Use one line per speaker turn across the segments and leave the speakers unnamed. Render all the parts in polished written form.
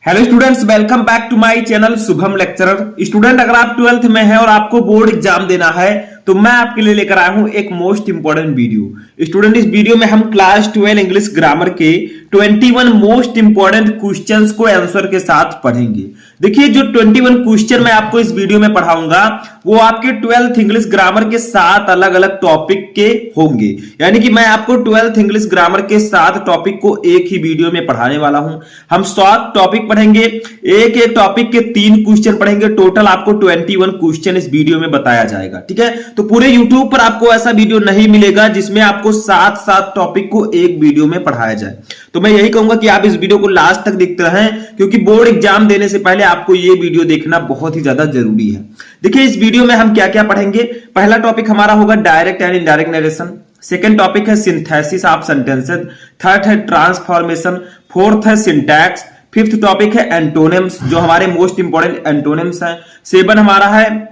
Hello students, welcome back to my channel Shubham lecturer. Student, अगर आप 12th में हैं और आपको बोर्ड एग्जाम देना है तो मैं आपके लिए लेकर आया हूं एक मोस्ट इंपॉर्टेंट वीडियो। स्टूडेंट, इस वीडियो में हम क्लास 12 इंग्लिश ग्रामर के 21 मोस्ट इंपॉर्टेंट क्वेश्चंस को आंसर के साथ पढ़ेंगे। देखिए, जो 21 क्वेश्चन मैं आपको इस वीडियो में पढ़ाऊंगा वो आपके 12th इंग्लिश ग्रामर के 7 अलग अलग टॉपिक के होंगे। यानी कि मैं आपको 12th इंग्लिश ग्रामर के 7 टॉपिक को एक ही वीडियो में पढ़ाने वाला हूं। हम 7 टॉपिक पढ़ेंगे, एक एक टॉपिक के 3 क्वेश्चन पढ़ेंगे। टोटल आपको 21 क्वेश्चन इस वीडियो में बताया जाएगा। ठीक है, तो पूरे YouTube पर आपको ऐसा वीडियो नहीं मिलेगा जिसमें आपको 7 टॉपिक को एक वीडियो में पढ़ाया जाए। तो मैं यही कहूंगा कि आप इस वीडियो को लास्ट तक देखते रहें, क्योंकि बोर्ड एग्जाम देने से पहले आपको ये वीडियो देखना बहुत ही ज्यादा जरूरी है। देखिए, इस वीडियो में हम क्या क्या पढ़ेंगे। पहला टॉपिक हमारा होगा direct and indirect narration. Second topic है सिंथेसिस ऑफ सेंटेंसेस। थर्ड है ट्रांसफॉर्मेशन। फोर्थ है सिंटैक्स। फिफ्थ टॉपिक है एंटोनिम्स, जो हमारे मोस्ट इंपॉर्टेंट एंटोनिम्स हैं। 7 हमारा है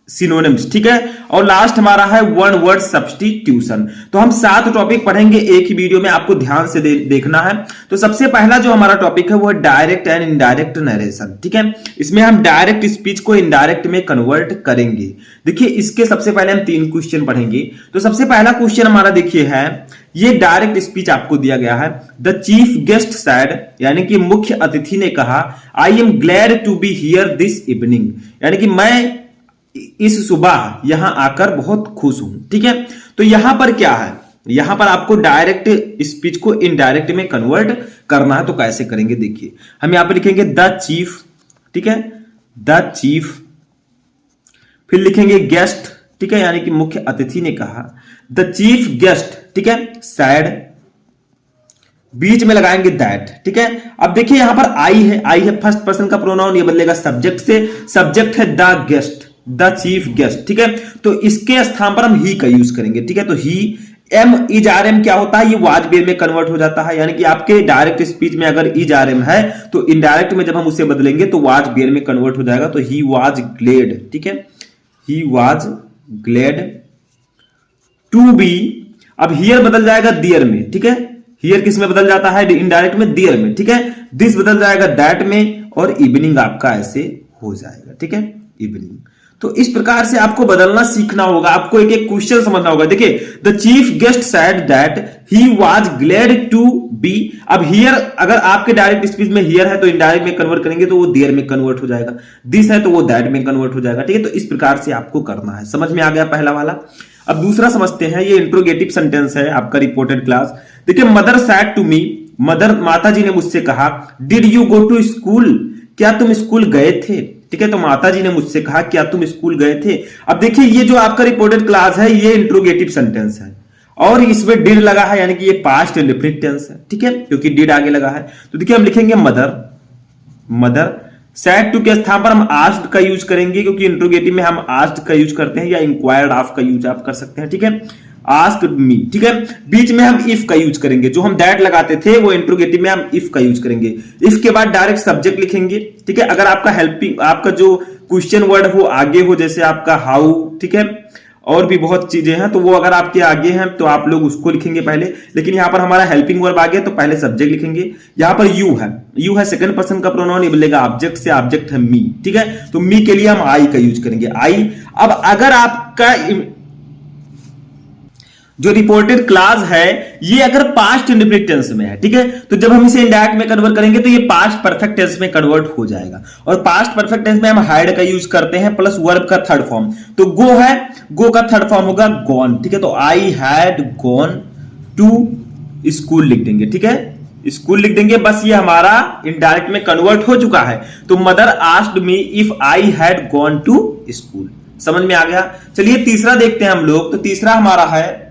सिनोनिम्स। ठीक है, और लास्ट हमारा है वन वर्ड सब्स्टिट्यूशन। तो हम 7 टॉपिक पढ़ेंगे एक ही वीडियो में, आपको ध्यान से देखना है। तो सबसे पहला जो हमारा टॉपिक है वो है डायरेक्ट एंड इनडायरेक्ट नरेशन। ठीक है, इसमें हम डायरेक्ट स्पीच को इनडायरेक्ट में कन्वर्ट करेंगे। देखिए, इसके सबसे पहले हम 3 क्वेश्चन पढ़ेंगे। तो सबसे पहला क्वेश्चन हमारा देखिए है, ये डायरेक्ट स्पीच आपको दिया गया है। द चीफ गेस्ट सैड, यानी कि मुख्य अतिथि ने कहा, I am glad to be here this evening, यानी कि मैं इस सुबह यहां आकर बहुत खुश हूं। ठीक है, तो यहां पर क्या है, यहां पर आपको डायरेक्ट स्पीच को इनडायरेक्ट में कन्वर्ट करना है। तो कैसे करेंगे, देखिए हम यहां पर लिखेंगे द चीफ। ठीक है, द चीफ, फिर लिखेंगे गेस्ट। ठीक है, यानी कि मुख्य अतिथि ने कहा। द चीफ गेस्ट, ठीक है, सैड, बीच में लगाएंगे दैट। ठीक है, अब देखिए यहां पर आई है फर्स्ट पर्सन का प्रोनाउन, ये बदलेगा सब्जेक्ट से। सब्जेक्ट है the guest, the chief guest. ठीक है, तो इसके स्थान पर हम ही का यूज करेंगे। ठीक है, तो ही, एम इज आर एम क्या होता है, ये वाज बेर में कन्वर्ट हो जाता है। यानी कि आपके डायरेक्ट स्पीच में अगर इज आर एम है तो इनडायरेक्ट में जब हम उसे बदलेंगे तो वाज बेर में कन्वर्ट हो जाएगा। तो ही वाज ग्लेड। ठीक है, he was glad to be. अब हियर बदल जाएगा दियर में। ठीक है, हियर किस में बदल जाता है, इनडायरेक्ट में, दियर में। ठीक है, दिस बदल जाएगा दैट में, और इवनिंग आपका ऐसे हो जाएगा। ठीक है, इवनिंग। तो इस प्रकार से आपको बदलना सीखना होगा, आपको एक एक क्वेश्चन समझना होगा। देखिए, the chief guest said that he was glad to be. अब हियर, अगर आपके डायरेक्ट स्पीच में हियर है तो इनडायरेक्ट में कन्वर्ट करेंगे तो वो देयर में कन्वर्ट हो जाएगा। दिस है तो वो दैट में कन्वर्ट हो जाएगा। ठीक है, तो इस प्रकार से आपको करना है। समझ में आ गया पहला वाला। अब दूसरा समझते हैं। ये इंट्रोगेटिव सेंटेंस है आपका रिपोर्टेड क्लास। देखिए, mother said to me, mother माता जी ने मुझसे कहा, did you go to school, क्या तुम स्कूल गए थे। ठीक है, तो माता जी ने मुझसे कहा, क्या तुम स्कूल गए थे। अब देखिए, ये जो आपका रिपोर्टेड क्लास है ये इंट्रोगेटिव सेंटेंस है, और इसमें डिड लगा है, यानी कि ये पास्ट इंडेफिनिट टेंस है। ठीक है, क्योंकि डिड आगे लगा है। तो देखिए, हम लिखेंगे मदर सैड टू के स्थान पर हम आस्क्ड का यूज करेंगे, क्योंकि इंट्रोगेटिव में हम आस्क्ड का यूज करते हैं, या इंक्वायर्ड ऑफ का यूज आप कर सकते हैं। ठीक है, आस्क्ड मी। ठीक है, बीच में हम इफ का यूज करेंगे। जो हम दैट लगाते थे वो इंट्रोगेटिव में हम इफ का यूज करेंगे। इफ के बाद डायरेक्ट सब्जेक्ट लिखेंगे। ठीक है, अगर आपका हेल्पिंग, आपका जो क्वेश्चन वर्ड वो आगे हो, जैसे आपका हाउ, ठीक है, और भी बहुत चीजें हैं, तो वो अगर आपके आगे हैं तो आप लोग उसको लिखेंगे पहले। लेकिन यहां पर हमारा हेल्पिंग वर्ब आ गया तो पहले सब्जेक्ट लिखेंगे। यहां पर यू है सेकंड पर्सन का प्रोनाउन, ये बोलेगा ऑब्जेक्ट से, ऑब्जेक्ट है मी। ठीक है, तो मी के लिए हम आई का यूज करेंगे, आई। अब अगर आपका जो रिपोर्टेड क्लास है ये अगर पास्ट इंडेफिनिट टेंस में है, ठीक है, तो जब हम इसे इंडायरेक्ट में कन्वर्ट करेंगे तो ये पास्ट परफेक्ट टेंस में कन्वर्ट हो जाएगा। और पास्ट परफेक्ट टेंस में हम हैड का यूज करते हैं प्लस वर्ब का थर्ड फॉर्म। तो गो है, गो का थर्ड फॉर्म होगा गॉन। ठीक है, तो I had gone to school लिख देंगे। ठीक है, स्कूल लिख देंगे, बस ये हमारा इनडायरेक्ट में कन्वर्ट हो चुका है। तो mother asked me if I had gone to school. समझ में आ गया। चलिए तीसरा देखते हैं हम लोग। तो तीसरा हमारा है,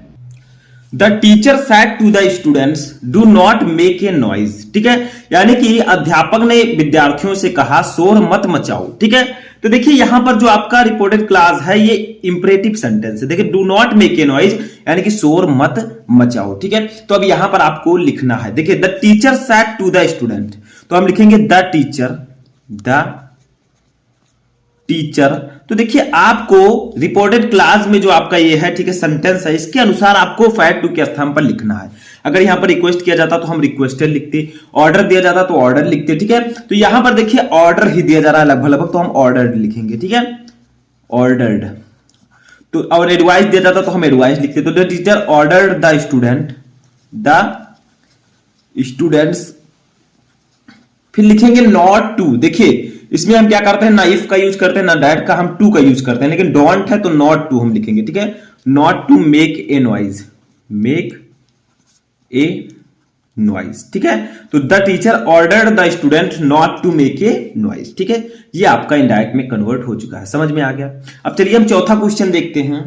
the teacher said to the students do not make a noise. ठीक है, यानी कि अध्यापक ने विद्यार्थियों से कहा, शोर मत मचाओ। ठीक है, तो देखिए यहां पर जो आपका रिपोर्टेड क्लास है ये इंपरेटिव सेंटेंस है। देखिए, do not make a noise, यानी कि शोर मत मचाओ। ठीक है, तो अब यहां पर आपको लिखना है। देखिए, the teacher said to the student, तो हम लिखेंगे द टीचर। तो देखिए, आपको रिपोर्टेड क्लास में जो आपका ये है, ठीक है, सेंटेंस है, इसके अनुसार आपको फैक्ट टू के स्थान पर लिखना है। अगर यहां पर रिक्वेस्ट किया जाता तो हम रिक्वेस्टेड लिखते, ऑर्डर दिया जाता तो ऑर्डर लिखते, ठीक है। तो यहां पर देखिए ऑर्डर ही दिया जा रहा है लगभग लगभग, तो हम ऑर्डर्ड लिखेंगे, ठीक है, ऑर्डर्ड। तो और एडवाइस दिया जाता तो हम एडवाइस लिखते। तो the teacher ordered the students, फिर लिखेंगे नॉट टू। देखिए इसमें हम क्या करते हैं, ना इफ का यूज करते हैं ना दैट का, हम टू का यूज करते हैं, लेकिन डोंट है तो नॉट टू हम लिखेंगे, ठीक है। Not to make a noise, make a noise, ठीक है। तो the teacher ordered the student not to make a noise, ठीक है। ये आपका इनडायरेक्ट में कन्वर्ट हो चुका है, समझ में आ गया। अब चलिए हम चौथा क्वेश्चन देखते हैं।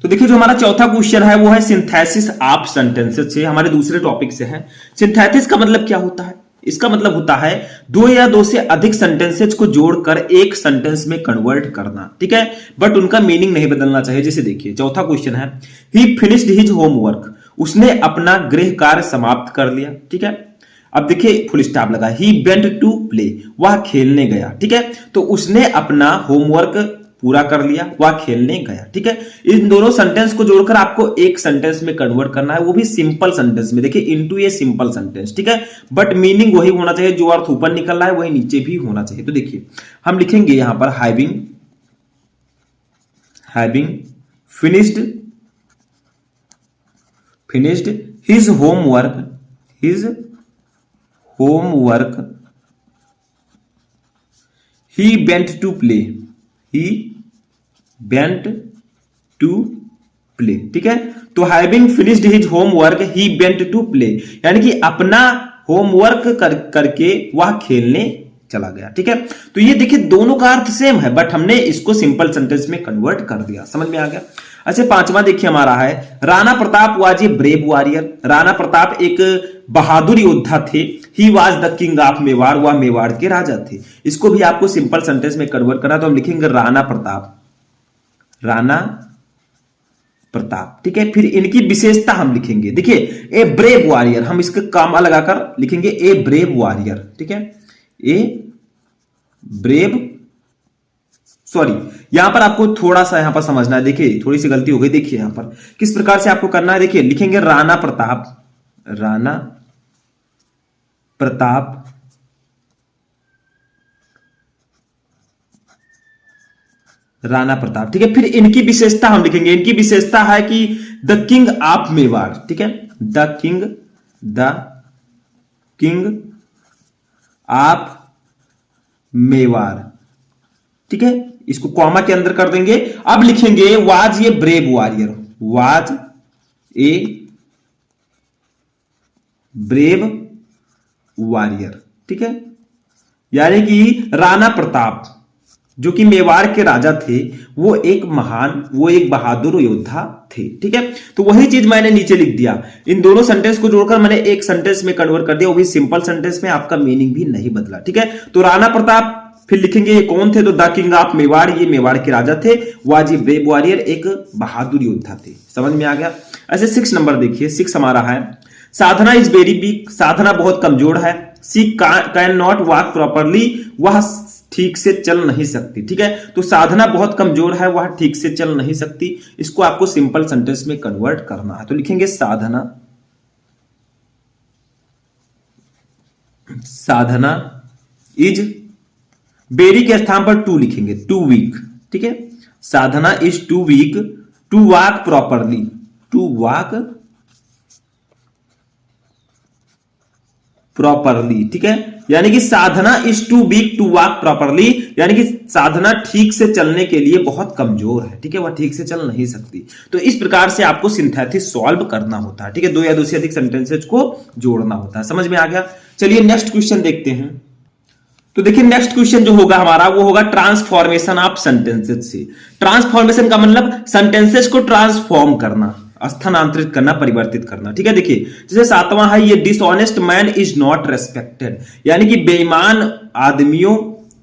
तो देखिए जो हमारा चौथा क्वेश्चन है वो है सिंथेसिस ऑफ सेंटेंसेस से, हमारे दूसरे टॉपिक से है। सिंथेसिस का मतलब क्या होता है? इसका मतलब होता है दो या दो से अधिक सेंटेंसेस को जोड़कर एक सेंटेंस में कन्वर्ट करना, ठीक है, बट उनका मीनिंग नहीं बदलना चाहिए। जैसे देखिए चौथा क्वेश्चन है, ही फिनिश्ड हिज होमवर्क, उसने अपना गृह कार्य समाप्त कर लिया, ठीक है। अब देखिए फुल स्टॉप लगा, ही वेंट टू प्ले, वह खेलने गया, ठीक है। तो उसने अपना होमवर्क पूरा कर लिया, वह खेलने गया, ठीक है। इन दोनों सेंटेंस को जोड़कर आपको एक सेंटेंस में कन्वर्ट करना है, वो भी सिंपल सेंटेंस में। देखिए इनटू ए सिंपल सेंटेंस, ठीक है, बट मीनिंग वही होना चाहिए, जो अर्थ ऊपर निकल रहा है वही नीचे भी होना चाहिए। तो देखिए हम लिखेंगे यहां पर having finished his homework, he went to play, ठीक है। तो having finished his homework he went to play, यानी कि अपना होमवर्क करके वह खेलने चला गया, ठीक है। तो ये देखिए दोनों का अर्थ सेम है, बट हमने इसको सिंपल सेंटेंस में कन्वर्ट कर दिया, समझ में आ गया। अच्छा पांचवा देखिए हमारा है, Rana Pratap was a brave warrior, Rana Pratap एक बहादुर योद्धा थे। He was the king of Mewar, वह मेवाड़ के राजा थे। इसको भी आपको सिंपल सेंटेंस में कन्वर्ट करना, तो हम लिखेंगे राणा प्रताप, ठीक है। फिर इनकी विशेषता हम लिखेंगे, देखिए ए ब्रेव वॉरियर, हम इसके कामा लगाकर लिखेंगे ए ब्रेव वॉरियर, ठीक है। ए ब्रेव, सॉरी यहां पर आपको थोड़ा सा यहां पर समझना है, देखिए थोड़ी सी गलती हो गई। देखिए यहां पर किस प्रकार से आपको करना है, देखिए लिखेंगे राणा प्रताप, ठीक है। फिर इनकी विशेषता हम लिखेंगे, इनकी विशेषता है कि द किंग ऑफ मेवाड़, ठीक है, द किंग ऑफ मेवाड़, ठीक है। इसको कॉमा के अंदर कर देंगे। अब लिखेंगे was a brave warrior, was a brave warrior, ठीक है। यानी कि राणा प्रताप जो कि मेवाड़ के राजा थे, वो एक बहादुर योद्धा थे, ठीक है। तो वही चीज मैंने नीचे लिख दिया, इन दोनों सेंटेंस को जोड़कर मैंने एक सेंटेंस में कन्वर्ट कर दिया, वो भी सिंपल सेंटेंस में, आपका मीनिंग भी नहीं बदला, ठीक है। तो राणा प्रताप, फिर लिखेंगे ये कौन थे, तो द किंग ऑफ मेवाड़, ये मेवाड़ के राजा थे। वाजी ब्रेव वॉरियर, एक बहादुर योद्धा थे, समझ में आ गया। ऐसे 6 नंबर देखिए, 6 हमारा है, साधना इज वेरी वीक, साधना बहुत कमजोर है। सी कैन नॉट वॉक प्रॉपरली, वह ठीक से चल नहीं सकती, ठीक है। तो साधना बहुत कमजोर है, वह ठीक से चल नहीं सकती, इसको आपको सिंपल सेंटेंस में कन्वर्ट करना है। तो लिखेंगे साधना इज, वेरी के स्थान पर टू लिखेंगे, टू वीक, ठीक है। Sadhana is too weak to walk properly, ठीक है। यानी कि Sadhana is too weak to walk properly, यानी कि साधना ठीक से चलने के लिए बहुत कमजोर है, ठीक है, वह ठीक से चल नहीं सकती। तो इस प्रकार से आपको सिंथेसिस सॉल्व करना होता है, ठीक है, दो या दो से अधिक सेंटेंसेस को जोड़ना होता है, समझ में आ गया। चलिए नेक्स्ट क्वेश्चन देखते हैं। तो देखिए नेक्स्ट क्वेश्चन जो होगा हमारा, वो होगा ट्रांसफॉर्मेशन ऑफ सेंटेंसेस से। ट्रांसफॉर्मेशन का मतलब सेंटेंसेस को ट्रांसफॉर्म करना, स्थानांतरित करना, परिवर्तित करना, ठीक है। देखिए जैसे 7वां है, ये dishonest man is not respected, यानी कि बेईमान आदमियों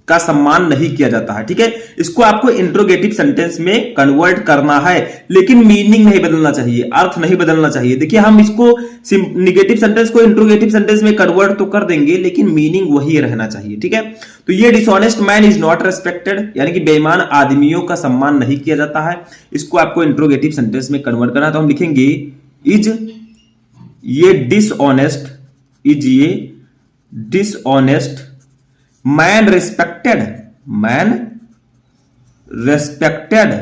का सम्मान नहीं किया जाता है, ठीक है। इसको आपको इंट्रोगेटिव सेंटेंस में कन्वर्ट करना है, लेकिन मीनिंग नहीं बदलना चाहिए, अर्थ नहीं बदलना चाहिए। देखिए हम इसको निगेटिव सेंटेंस को इंट्रोगेटिव सेंटेंस में कन्वर्ट तो कर देंगे, लेकिन मीनिंग वही रहना चाहिए, ठीक है। तो ये dishonest man is not respected, यानी कि बेईमान आदमियों का सम्मान नहीं किया जाता है, इसको आपको इंट्रोगेटिव सेंटेंस में कन्वर्ट करना है। तो हम लिखेंगे इज ये डिसऑनेस्ट, इज ये dishonest, man respected, man respected,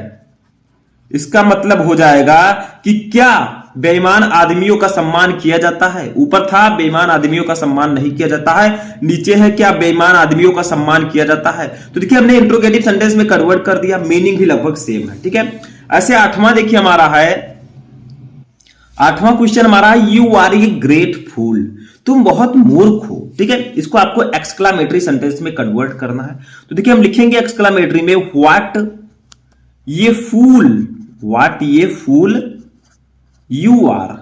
इसका मतलब हो जाएगा कि क्या बेईमान आदमियों का सम्मान किया जाता है। ऊपर था बेईमान आदमियों का सम्मान नहीं किया जाता है, नीचे है क्या बेईमान आदमियों का सम्मान किया जाता है। तो देखिए हमने इंट्रोगेटिव सेंटेंस में कन्वर्ट कर दिया, मीनिंग भी लगभग सेम है, ठीक है। ऐसे आठवां देखिए हमारा है, आठवां क्वेश्चन हमारा है यू आर ए ग्रेट फूल, तुम बहुत मूर्ख हो, ठीक है। इसको आपको एक्सक्लामेटरी सेंटेंस में कन्वर्ट करना है। तो देखिए हम लिखेंगे एक्सक्लामेटरी में व्हाट ये फूल, व्हाट ये fool you are,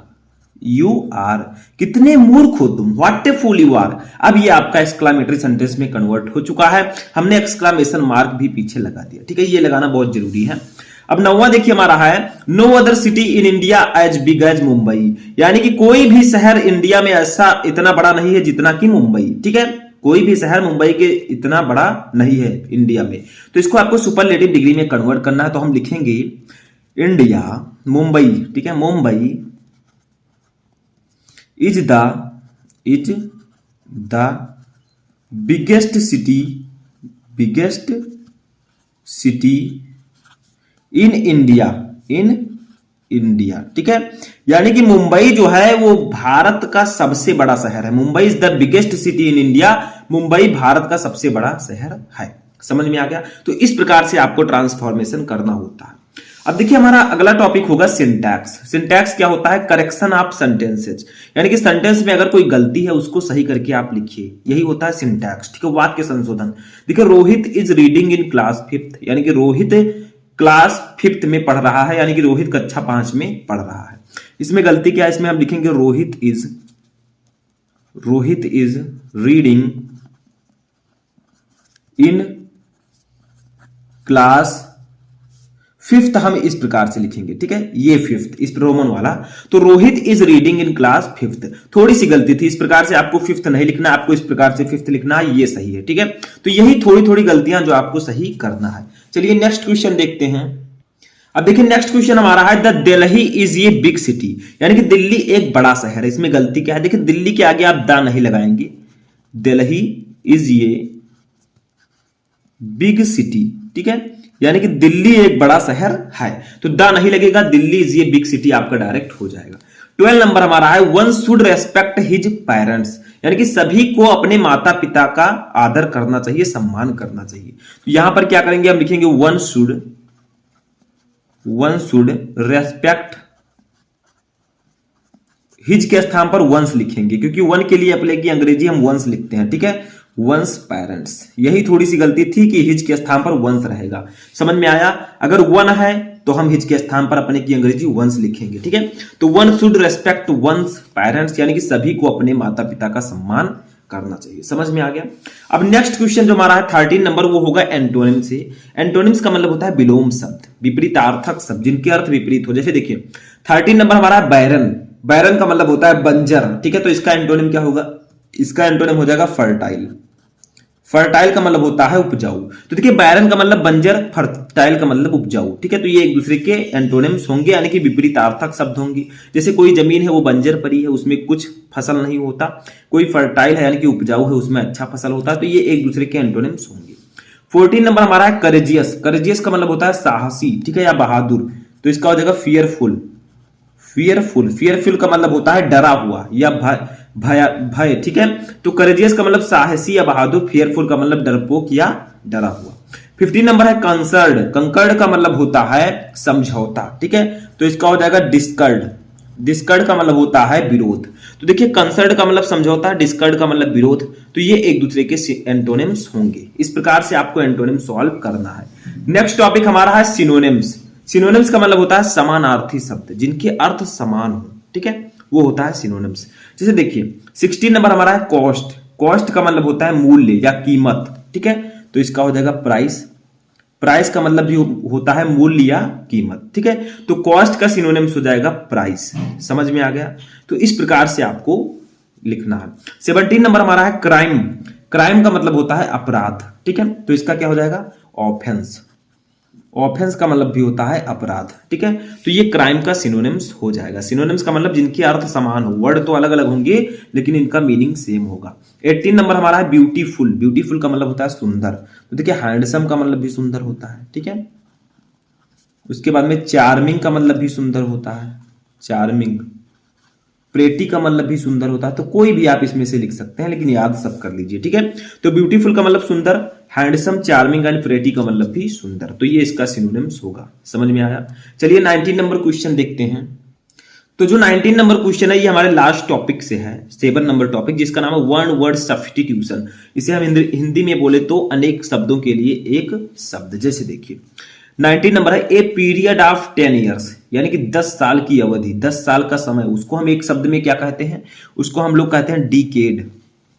you are, कितने मूर्ख हो तुम, what a fool you are. अब ये आपका एक्सक्लामेटरी सेंटेंस में कन्वर्ट हो चुका है, हमने एक्सक्लामेशन मार्क भी पीछे लगा दिया, ठीक है। ये लगाना बहुत जरूरी है। अब नौवां देखिए हमारा है no other city in India as big as Mumbai, यानी कि कोई भी शहर इंडिया में ऐसा इतना बड़ा नहीं है जितना कि मुंबई, ठीक है। कोई भी शहर मुंबई के इतना बड़ा नहीं है इंडिया में। तो इसको आपको सुपरलेटिव डिग्री में कन्वर्ट करना है। तो हम लिखेंगे इंडिया, मुंबई, ठीक है, Mumbai is the biggest city in India, ठीक है। यानी कि मुंबई जो है वो भारत का सबसे बड़ा शहर है। Mumbai is the biggest city in India, Mumbai Bharat का सबसे बड़ा शहर है। समझ में आ गया। तो इस प्रकार से आपको ट्रांसफॉर्मेशन करना होता है। अब देखिए हमारा अगला टॉपिक होगा सिंटैक्स। सिंटैक्स क्या होता है? करेक्शन ऑफ सेंटेंसेज, यानी कि सेंटेंस में अगर कोई गलती है उसको सही करके आप लिखिए, यही होता है सिंटैक्स, ठीक है। वाक्य संशोधन। देखिए Rohit is reading in class 5th, यानी कि रोहित क्लास 5th में पढ़ रहा है, यानी कि रोहित कक्षा 5 में पढ़ रहा है। इसमें गलती क्या है? इसमें हम लिखेंगे Rohit is reading in class 5th, हम इस प्रकार से लिखेंगे, ठीक है। ये 5th इस रोमन वाला, तो Rohit is reading in class 5th। थोड़ी सी गलती थी, इस प्रकार से आपको 5th नहीं लिखना, आपको इस प्रकार से 5th लिखना है, ये सही है, ठीक है। तो यही थोड़ी थोड़ी गलतियां जो आपको सही करना है। चलिए नेक्स्ट क्वेश्चन देखते हैं। अब देखिए नेक्स्ट क्वेश्चन हमारा है the Delhi is a big city, यानी कि दिल्ली एक बड़ा शहर है। इसमें गलती क्या है? देखिए दिल्ली के आगे आप द नहीं लगाएंगे, Delhi is a big city, ठीक है, यानी कि दिल्ली एक बड़ा शहर है, तो द नहीं लगेगा, दिल्ली इज ये बिग सिटी आपका डायरेक्ट हो जाएगा। 12 नंबर हमारा है one should respect his parents, यानी कि सभी को अपने माता पिता का आदर करना चाहिए, सम्मान करना चाहिए। तो यहां पर क्या करेंगे? हम लिखेंगे वन शुड रेस्पेक्ट हिज के स्थान पर वंस लिखेंगे, क्योंकि वन के लिए अप्लाई की अंग्रेजी हम वंस लिखते हैं, ठीक है, वंस पेरेंट्स। यही थोड़ी सी गलती थी कि हिज के स्थान पर वंस रहेगा। समझ में आया? अगर वन है तो हम हिज के स्थान पर अपने की अंग्रेजी वंस लिखेंगे, ठीक है। तो one should respect one's parents, यानी कि सभी को अपने माता पिता का सम्मान करना चाहिए। समझ में आ गया। अब नेक्स्ट क्वेश्चन जो हमारा है 13 नंबर, वो होगा एंटोनिम से। एंटोनिम्स का मतलब होता है विलोम शब्द, विपरीतार्थक शब्द जिनके अर्थ विपरीत हो। जैसे देखिए 13 नंबर हमारा है बैरन। बैरन का मतलब होता है बंजर, ठीक है। तो इसका एंटोनिम क्या होगा? इसका एंटोनिम हो जाएगा फर्टाइल। फर्टाइल का मतलब होता है उपजाऊ। तो देखिए बैरन का मतलब बंजर, फर्टाइल का मतलब उपजाऊ, ठीक है। तो ये एक दूसरे के एंटोनिम्स होंगे, यानी कि विपरीतार्थक शब्द होंगे। जैसे कोई जमीन है वो बंजर पड़ी है, उसमें कुछ फसल नहीं होता, कोई फर्टाइल है यानी कि उपजाऊ है, उसमें अच्छा फसल होता है। तो ये एक दूसरे के एंटोनिम्स होंगे। 14 नंबर हमारा है करेजियस। करेजियस का मतलब होता है साहसी, ठीक है, या बहादुर। तो इसका हो जाएगा फियरफुल। फियरफुल का मतलब होता है डरा हुआ या भय, ठीक है। तो करेजियस का मतलब साहसी या बहादुर, फियरफुल का मतलब डरपोक या डरा हुआ। 15 नंबर है कंसर्ड। कंकर्ड का मतलब होता है समझौता, ठीक है। तो इसका हो जाएगा डिस्कर्ड। डिस्कर्ड का मतलब होता है विरोध। तो देखिए कंसर्ड का मतलब समझौता, डिस्कर्ड का मतलब विरोध। तो ये एक दूसरे के एंटोनिम्स होंगे। इस प्रकार से आपको एंटोनिम सॉल्व करना है। नेक्स्ट टॉपिक हमारा है सिनोनिम्स। सिनोनिम्स का मतलब होता है समानार्थी शब्द जिनके अर्थ समान हो, ठीक है, वो होता है सिनोनिम्स। जैसे देखिए 16 नंबर हमारा है कॉस्ट। कॉस्ट का मतलब होता है मूल्य या कीमत, ठीक है। तो इसका हो जाएगा प्राइस। प्राइस का मतलब भी होता है मूल्य या कीमत, ठीक है। तो कॉस्ट का सिनोनिम्स हो जाएगा प्राइस। समझ में आ गया। तो इस प्रकार से आपको लिखना है। 17 नंबर हमारा है क्राइम। क्राइम का मतलब होता है अपराध, ठीक है। तो इसका क्या हो जाएगा? ऑफेंस। ऑफेंस का मतलब भी होता है अपराध, ठीक है। तो ये क्राइम का सिनोनिम्स हो जाएगा। सिनोनिम्स का मतलब जिनके अर्थ समान हो, वर्ड तो अलग अलग होंगे लेकिन इनका मीनिंग सेम होगा। 18 नंबर हमारा है ब्यूटीफुल। ब्यूटीफुल का मतलब होता है सुंदर। तो देखिए हैंडसम का मतलब भी सुंदर होता है, ठीक है। उसके बाद में चार्मिंग का मतलब भी सुंदर होता है, चार्मिंग। प्रेटी का मतलब भी सुंदर होता है। तो कोई भी आप इसमें से लिख सकते हैं, लेकिन याद सब कर लीजिए, ठीक है। तो ब्यूटीफुल का मतलब सुंदर, हैंडसम, चार्मिंग एंड प्रेटी का मतलब भी सुंदर। तो ये इसका सिनोनिम्स होगा। समझ में आया। चलिए 19 नंबर क्वेश्चन देखते हैं। तो जो 19 नंबर क्वेश्चन है ये हमारे लास्ट टॉपिक से है, 7 नंबर टॉपिक, जिसका नाम है वन वर्ड सब्स्टिट्यूशन। इसे हम हिंदी में बोले तो अनेक शब्दों के लिए एक शब्द। जैसे देखिए 19 नंबर है ए पीरियड ऑफ 10 ईयर्स, यानी कि 10 साल की अवधि, 10 साल का समय, उसको हम एक शब्द में क्या कहते हैं, उसको हम लोग कहते हैं डिकेड।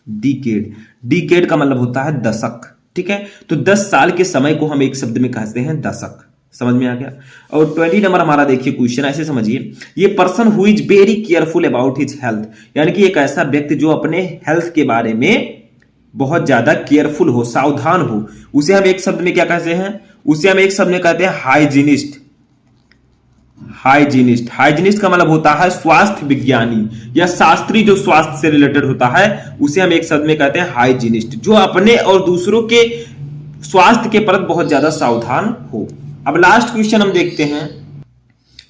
डिकेड, डिकेड का मतलब होता है दशक, ठीक है। तो 10 साल के समय को हम एक शब्द में कहते हैं दशक। समझ में आ गया। और 20 नंबर हमारा देखिए क्वेश्चन ऐसे समझिए, ये person who is very careful about his health, यानी कि एक ऐसा व्यक्ति जो अपने हेल्थ के बारे में बहुत ज्यादा केयरफुल हो, सावधान हो, उसे हम एक शब्द में क्या कहते हैं, उसे हम एक शब्द में कहते हैं हाइजीनिस्ट। हाइजीनिस्ट, हाइजीनिस्ट का मतलब होता है स्वास्थ्य विज्ञानी या शास्त्री, जो स्वास्थ्य से रिलेटेड होता है उसे हम एक शब्द में कहते हैं हाइजीनिस्ट, जो अपने और दूसरों के स्वास्थ्य के प्रति बहुत ज्यादा सावधान हो। अब लास्ट क्वेश्चन हम देखते हैं।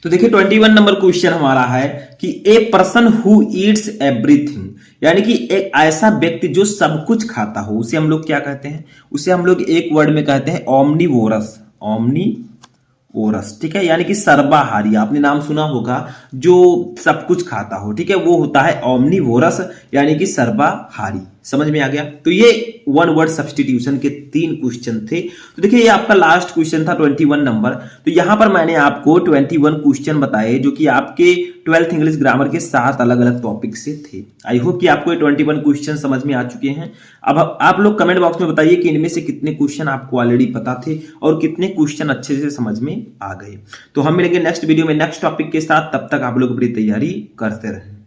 तो देखिए 21 नंबर क्वेश्चन हमारा है कि a person who Yeats everything, यानी कि एक ऐसा व्यक्ति जो सब कुछ खाता हो, उसे हम लोग क्या कहते हैं, उसे हम लोग एक वर्ड में कहते हैं ओमनीवोरस। ओमनीवोरस, ठीक है, यानी कि सर्वाहारी। आपने नाम सुना होगा जो सब कुछ खाता हो, ठीक है, वो होता है ओमनीवोरस, यानी कि सर्वाहारी। समझ में आ गया। तो ये वन वर्ड सब्स्टिट्यूशन के 3 क्वेश्चन थे। तो देखिए ये आपका लास्ट क्वेश्चन था 21 नंबर। तो यहां पर मैंने आपको 21 क्वेश्चन बताए जो कि आपके 12th इंग्लिश ग्रामर के 7 अलग अलग टॉपिक से थे। आई होप कि आपको ये 21 क्वेश्चन समझ में आ चुके हैं। अब आप लोग कमेंट बॉक्स में बताइए कि इनमें से कितने क्वेश्चन आपको ऑलरेडी पता थे और कितने क्वेश्चन अच्छे से समझ में आ गए। तो हम मिलेंगे नेक्स्ट वीडियो में नेक्स्ट टॉपिक के साथ। तब तक आप लोग अपनी तैयारी करते रहें।